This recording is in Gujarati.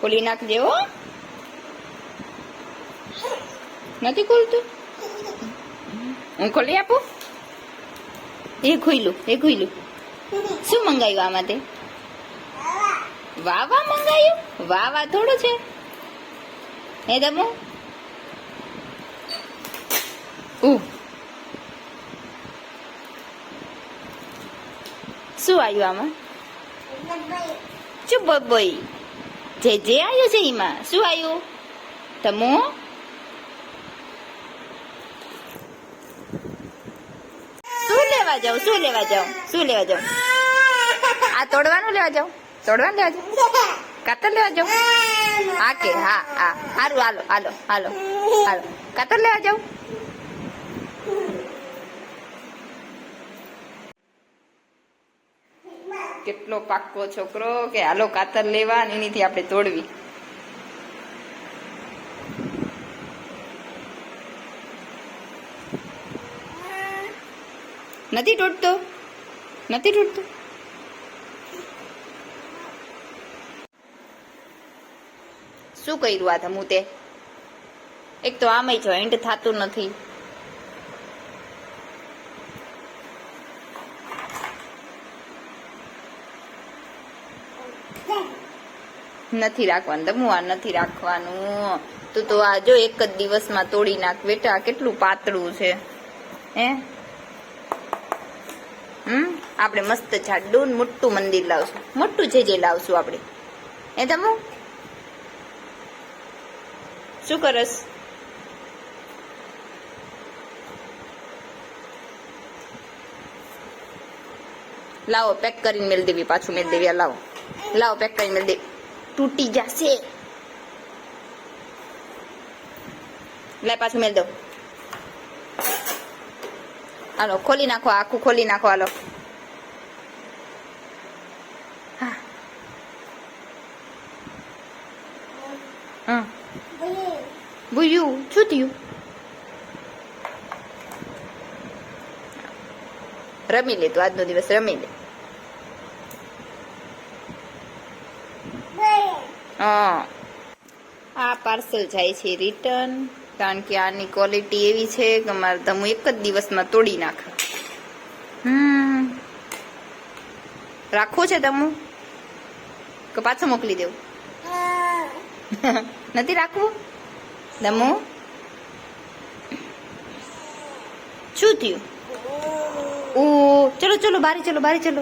ખોલી નાખજે હો. નથી ખોલતું? હું ખોલી આપું? એ ખોઈલું. શું મંગાવ્યું આમાં તે? વાવા મંગાવ્યું? વાવા થોડું છે હે દમુ. શું આવ્યું આમાં? ચુપ બોય. જે આવ્યું છે એમાં શું આવ્યું? તમો શું લેવા જાઉં? આ તોડવાનું લેવા જાઉં? કાતર લેવા જાઉં? હા કે હા હારું હાલો કાતર લેવા જાઉં. કેટલો પાક્કો છોકરો કે હાલો કાતર લેવા ને એનીથી આપણે તોડવી. નથી તૂટતો. શું કર્યું આ ધમુ તે? એક તો આમે જોઈન્ટ થતું નથી. નથી રાખવાનું ધમુ, આ નથી રાખવાનું. તું તો આ જો એક જ દિવસમાં તોડી નાખ બેટા. કેટલું પાતળું છે હે. આપણે મસ્ત જાડું મોટું મંદિર લાવશું. મોટું જે લાવશું આપણે. એ ધમુ શું કરસ? લાવો પેક કરીને મેલ દેવી. પાછું મેલ દેવી. લાવો પેક કરીને મેલ દેવી. તૂટી જશે. લે પાછું મેલ દો. હાલો ખોલી નાખો. આખું ખોલી નાખો. હાલો બુયું શું થયું? રમી લે તું. આજનો દિવસ રમી લે. આ પાર્સલ જાય છે રિટર્ન, કારણ કે આની ક્વોલિટી એવી છે કે મારે ધમુ એક જ દિવસમાં તોડી નાખે. રાખવું છે ધમુ કે પાછું મોકલી દેવું? નથી રાખવું ધમુ? શું થયું? ઓ ચલો બારી ચલો.